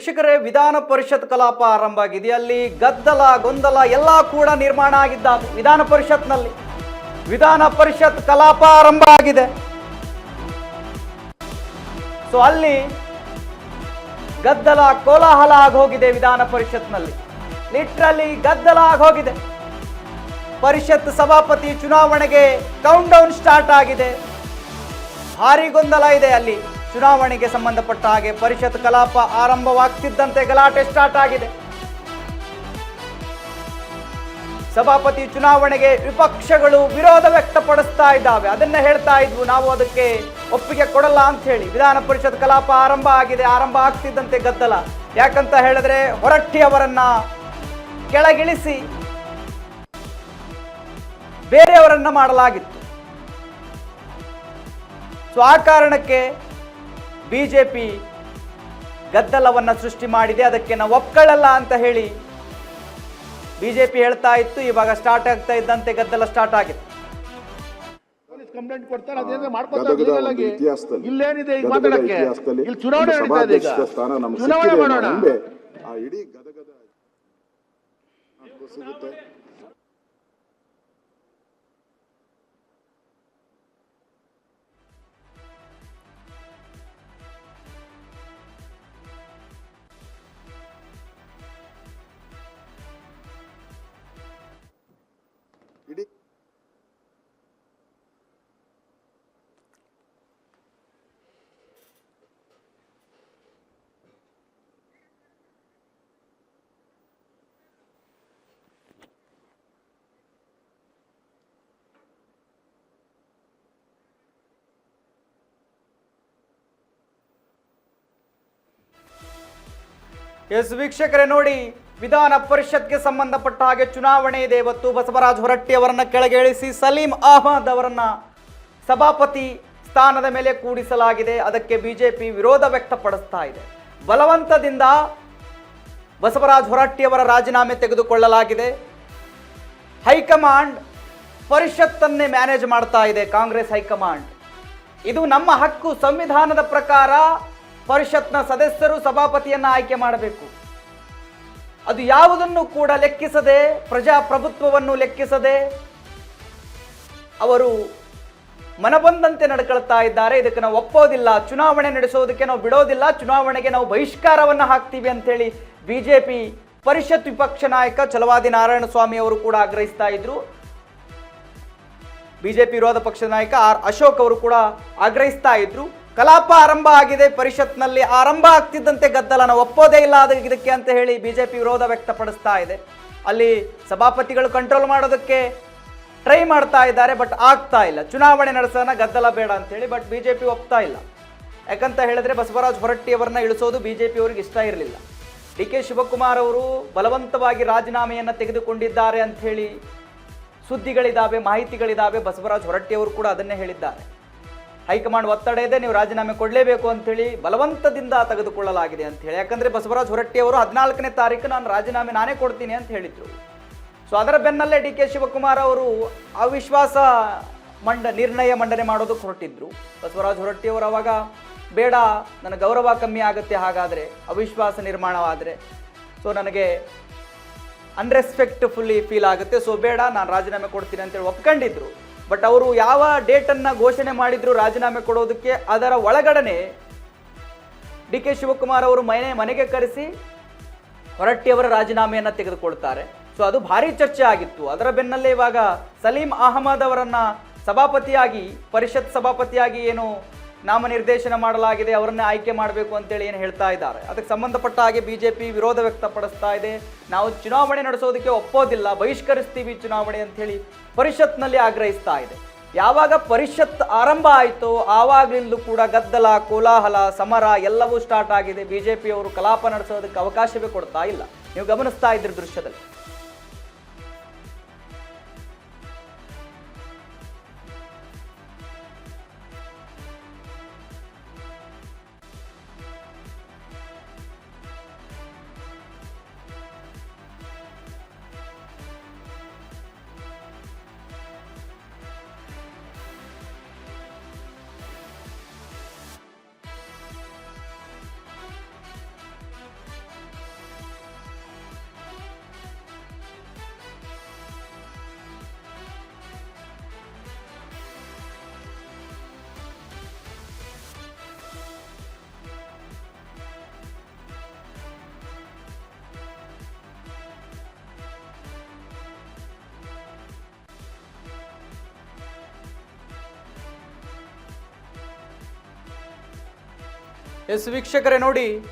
ವೀಕ್ಷಕರೇ, ವಿಧಾನ ಪರಿಷತ್ ಕಲಾಪ ಆರಂಭ ಆಗಿದೆ. ಅಲ್ಲಿ ಗದ್ದಲ ಗೊಂದಲ ಎಲ್ಲ ಕೂಡ ನಿರ್ಮಾಣ ಆಗಿದ್ದಾವೆ. ವಿಧಾನ ಪರಿಷತ್ನಲ್ಲಿ ವಿಧಾನ ಪರಿಷತ್ ಕಲಾಪ ಆರಂಭ ಆಗಿದೆ. ಸೊ ಅಲ್ಲಿ ಗದ್ದಲ ಕೋಲಾಹಲ ಆಗೋಗಿದೆ. ವಿಧಾನ ಪರಿಷತ್ನಲ್ಲಿ ಲಿಟ್ರಲಿ ಗದ್ದಲ ಆಗೋಗಿದೆ. ಪರಿಷತ್ ಸಭಾಪತಿ ಚುನಾವಣೆಗೆ ಕೌಂಟ್ ಡೌನ್ ಸ್ಟಾರ್ಟ್ ಆಗಿದೆ. ಭಾರಿ ಗೊಂದಲ ಇದೆ. ಅಲ್ಲಿ ಚುನಾವಣೆಗೆ ಸಂಬಂಧಪಟ್ಟ ಹಾಗೆ ಪರಿಷತ್ ಕಲಾಪ ಆರಂಭವಾಗ್ತಿದ್ದಂತೆ ಗಲಾಟೆ ಸ್ಟಾರ್ಟ್ ಆಗಿದೆ. ಸಭಾಪತಿ ಚುನಾವಣೆಗೆ ವಿಪಕ್ಷಗಳು ವಿರೋಧ ವ್ಯಕ್ತಪಡಿಸ್ತಾ ಇದ್ದಾವೆ. ಅದನ್ನ ಹೇಳ್ತಾ ಇದ್ವು, ನಾವು ಅದಕ್ಕೆ ಒಪ್ಪಿಗೆ ಕೊಡಲ್ಲ ಅಂತ ಹೇಳಿ. ವಿಧಾನ ಪರಿಷತ್ ಕಲಾಪ ಆರಂಭ ಆಗಿದೆ. ಆರಂಭ ಆಗ್ತಿದ್ದಂತೆ ಗದ್ದಲ. ಯಾಕಂತ ಹೇಳಿದ್ರೆ ಹೊರಟ್ಟಿ ಅವರನ್ನ ಕೆಳಗಿಳಿಸಿ ಬೇರೆಯವರನ್ನ ಮಾಡಲಾಗಿತ್ತು. ಸೊ ಆ ಕಾರಣಕ್ಕೆ ಬಿಜೆಪಿ ಗದ್ದಲವನ್ನ ಸೃಷ್ಟಿ ಮಾಡಿದೆ. ಅದಕ್ಕೆ ನಾವು ಒಪ್ಕೊಳ್ಳಲ್ಲ ಅಂತ ಹೇಳಿ ಬಿಜೆಪಿ ಹೇಳ್ತಾ ಇತ್ತು. ಇವಾಗ ಸ್ಟಾರ್ಟ್ ಆಗ್ತಾ ಇದ್ದಂತೆ ಗದ್ದಲ ಸ್ಟಾರ್ಟ್ ಆಗಿದೆ. ಕಂಪ್ಲೇಂಟ್ ಕೊಡ್ತಾರೆ, ಅದೇನು ಮಾಡ್ಕೊತಾರೆ. ಇಲ್ಲೇನಿದೆ ಈಗ ಮಾತಾಡಕ್ಕೆ? ಇಲ್ಲಿ ಚುನಾವಣೆ ನಡೀತಾ ಇದೆ. ಈಗ ಚುನಾವಣೆ ಮಾಡೋಣ. ಇಡೀ ಗದಗದ ಸಿಗುತ್ತೆ. ಇಡೀ ಎಸ್ ವೀಕ್ಷಕರೇ, ನೋಡಿ, ವಿಧಾನ ಪರಿಷತ್ಗೆ ಸಂಬಂಧಪಟ್ಟ ಹಾಗೆ ಚುನಾವಣೆ ಇದೆ ಇವತ್ತು. ಬಸವರಾಜ ಹೊರಟ್ಟಿ ಅವರನ್ನ ಕೆಳಗಿಳಿಸಿ ಸಲೀಂ ಅಹಮದ್ ಅವರನ್ನ ಸಭಾಪತಿ ಸ್ಥಾನದ ಮೇಲೆ ಕೂಡಿಸಲಾಗಿದೆ. ಅದಕ್ಕೆ ಬಿಜೆಪಿ ವಿರೋಧ ವ್ಯಕ್ತಪಡಿಸ್ತಾ ಇದೆ. ಬಲವಂತದಿಂದ ಬಸವರಾಜ ಹೊರಟ್ಟಿ ಅವರ ರಾಜೀನಾಮೆ ತೆಗೆದುಕೊಳ್ಳಲಾಗಿದೆ. ಹೈಕಮಾಂಡ್ ಪರಿಷತ್ತನ್ನೇ ಮ್ಯಾನೇಜ್ ಮಾಡ್ತಾ ಇದೆ. ಕಾಂಗ್ರೆಸ್ ಹೈಕಮಾಂಡ್, ಇದು ನಮ್ಮ ಹಕ್ಕು. ಸಂವಿಧಾನದ ಪ್ರಕಾರ ಪರಿಷತ್ನ ಸದಸ್ಯರು ಸಭಾಪತಿಯನ್ನ ಆಯ್ಕೆ ಮಾಡಬೇಕು. ಅದು ಯಾವುದನ್ನು ಕೂಡ ಲೆಕ್ಕಿಸದೆ, ಪ್ರಜಾಪ್ರಭುತ್ವವನ್ನು ಲೆಕ್ಕಿಸದೆ ಅವರು ಮನಬಂದಂತೆ ನಡ್ಕೊಳ್ತಾ ಇದ್ದಾರೆ. ಇದಕ್ಕೆ ನಾವು ಒಪ್ಪೋದಿಲ್ಲ. ಚುನಾವಣೆ ನಡೆಸೋದಕ್ಕೆ ನಾವು ಬಿಡೋದಿಲ್ಲ. ಚುನಾವಣೆಗೆ ನಾವು ಬಹಿಷ್ಕಾರವನ್ನು ಹಾಕ್ತೀವಿ ಅಂತೇಳಿ ಬಿಜೆಪಿ ಪರಿಷತ್ ವಿಪಕ್ಷ ನಾಯಕ ಛಲವಾದಿ ನಾರಾಯಣಸ್ವಾಮಿ ಅವರು ಕೂಡ ಆಗ್ರಹಿಸ್ತಾ ಇದ್ರು. ಬಿಜೆಪಿ ವಿರೋಧ ಪಕ್ಷದ ನಾಯಕ ಆರ್ ಅಶೋಕ್ ಅವರು ಕೂಡ ಆಗ್ರಹಿಸ್ತಾ ಇದ್ರು. ಕಲಾಪ ಆರಂಭ ಆಗಿದೆ. ಪರಿಷತ್ನಲ್ಲಿ ಆರಂಭ ಆಗ್ತಿದ್ದಂತೆ ಗದ್ದಲ. ನಾವು ಒಪ್ಪೋದೇ ಇಲ್ಲ ಇದಕ್ಕೆ ಅಂತ ಹೇಳಿ ಬಿಜೆಪಿ ವಿರೋಧ ವ್ಯಕ್ತಪಡಿಸ್ತಾ ಇದೆ. ಅಲ್ಲಿ ಸಭಾಪತಿಗಳು ಕಂಟ್ರೋಲ್ ಮಾಡೋದಕ್ಕೆ ಟ್ರೈ ಮಾಡ್ತಾ ಇದ್ದಾರೆ, ಬಟ್ ಆಗ್ತಾ ಇಲ್ಲ. ಚುನಾವಣೆ ನಡೆಸೋಣ, ಗದ್ದಲ ಬೇಡ ಅಂತ ಹೇಳಿ. ಬಟ್ ಬಿಜೆಪಿ ಒಪ್ತಾ ಇಲ್ಲ. ಯಾಕಂತ ಹೇಳಿದ್ರೆ ಬಸವರಾಜ ಹೊರಟ್ಟಿ ಅವರನ್ನ ಇಳಿಸೋದು ಬಿಜೆಪಿ ಅವರಿಗೆ ಇಷ್ಟ ಇರಲಿಲ್ಲ. ಡಿ ಕೆ ಶಿವಕುಮಾರ್ ಅವರು ಬಲವಂತವಾಗಿ ರಾಜೀನಾಮೆಯನ್ನು ತೆಗೆದುಕೊಂಡಿದ್ದಾರೆ ಅಂತ ಹೇಳಿ ಸುದ್ದಿಗಳಿದ್ದಾವೆ, ಮಾಹಿತಿಗಳಿದ್ದಾವೆ. ಬಸವರಾಜ ಹೊರಟ್ಟಿ ಅವರು ಕೂಡ ಅದನ್ನೇ ಹೇಳಿದ್ದಾರೆ. ಹೈಕಮಾಂಡ್ ಒತ್ತಡ ಇದೆ, ನೀವು ರಾಜೀನಾಮೆ ಕೊಡಲೇಬೇಕು ಅಂತೇಳಿ ಬಲವಂತದಿಂದ ತೆಗೆದುಕೊಳ್ಳಲಾಗಿದೆ ಅಂತ ಹೇಳಿ. ಯಾಕಂದರೆ ಬಸವರಾಜ ಹೊರಟ್ಟಿ ಅವರು 14ನೇ ತಾರೀಕು ನಾನು ರಾಜೀನಾಮೆ ನಾನೇ ಕೊಡ್ತೀನಿ ಅಂತ ಹೇಳಿದರು. ಸೊ ಅದರ ಬೆನ್ನಲ್ಲೇ ಡಿ ಕೆ ಶಿವಕುಮಾರ್ ಅವರು ಅವಿಶ್ವಾಸ ನಿರ್ಣಯ ಮಂಡನೆ ಮಾಡೋದಕ್ಕೆ ಹೊರಟಿದ್ರು. ಬಸವರಾಜ ಹೊರಟ್ಟಿ ಅವರು ಅವಾಗ ಬೇಡ, ನನ್ನ ಗೌರವ ಕಮ್ಮಿ ಆಗುತ್ತೆ, ಹಾಗಾದರೆ ಅವಿಶ್ವಾಸ ನಿರ್ಮಾಣವಾದರೆ ಸೊ ನನಗೆ ಅನ್ರೆಸ್ಪೆಕ್ಟ್ಫುಲ್ಲಿ ಫೀಲ್ ಆಗುತ್ತೆ, ಸೊ ಬೇಡ ನಾನು ರಾಜೀನಾಮೆ ಕೊಡ್ತೀನಿ ಅಂತೇಳಿ ಒಪ್ಕೊಂಡಿದ್ರು. ಬಟ್ ಅವರು ಯಾವ ಡೇಟನ್ನು ಘೋಷಣೆ ಮಾಡಿದ್ರು ರಾಜೀನಾಮೆ ಕೊಡೋದಕ್ಕೆ, ಅದರ ಒಳಗಡೆ ಡಿ ಕೆ ಶಿವಕುಮಾರ್ ಅವರು ಮನೆಗೆ ಕರೆಸಿ ಹೊರಟ್ಟಿಯವರ ರಾಜೀನಾಮೆಯನ್ನು ತೆಗೆದುಕೊಳ್ತಾರೆ. ಸೊ ಅದು ಭಾರಿ ಚರ್ಚೆ ಆಗಿತ್ತು. ಅದರ ಬೆನ್ನಲ್ಲೇ ಇವಾಗ ಸಲೀಂ ಅಹಮದ್ ಅವರನ್ನ ಸಭಾಪತಿಯಾಗಿ, ಪರಿಷತ್ ಸಭಾಪತಿಯಾಗಿ ಏನು ನಾಮನಿರ್ದೇಶನ ಮಾಡಲಾಗಿದೆ, ಅವರನ್ನೇ ಆಯ್ಕೆ ಮಾಡಬೇಕು ಅಂತೇಳಿ ಏನು ಹೇಳ್ತಾ ಇದ್ದಾರೆ. ಅದಕ್ಕೆ ಸಂಬಂಧಪಟ್ಟ ಹಾಗೆ ಬಿಜೆಪಿ ವಿರೋಧ ವ್ಯಕ್ತಪಡಿಸ್ತಾ ಇದೆ. ನಾವು ಚುನಾವಣೆ ನಡೆಸೋದಕ್ಕೆ ಒಪ್ಪೋದಿಲ್ಲ, ಬಹಿಷ್ಕರಿಸ್ತೀವಿ ಚುನಾವಣೆ ಅಂತೇಳಿ ಪರಿಷತ್ನಲ್ಲಿ ಆಗ್ರಹಿಸ್ತಾ ಇದೆ. ಯಾವಾಗ ಪರಿಷತ್ ಆರಂಭ ಆಯಿತೋ ಆವಾಗಲಿಂದಲೂ ಕೂಡ ಗದ್ದಲ, ಕೋಲಾಹಲ, ಸಮರ ಎಲ್ಲವೂ ಸ್ಟಾರ್ಟ್ ಆಗಿದೆ. ಬಿಜೆಪಿಯವರು ಕಲಾಪ ನಡೆಸೋದಕ್ಕೆ ಅವಕಾಶವೇ ಕೊಡ್ತಾ ಇಲ್ಲ. ನೀವು ಗಮನಿಸ್ತಾ ಇದ್ರಿ ದೃಶ್ಯದಲ್ಲಿ. ಎಸ್ ವೀಕ್ಷಕರೇ ನೋಡಿ,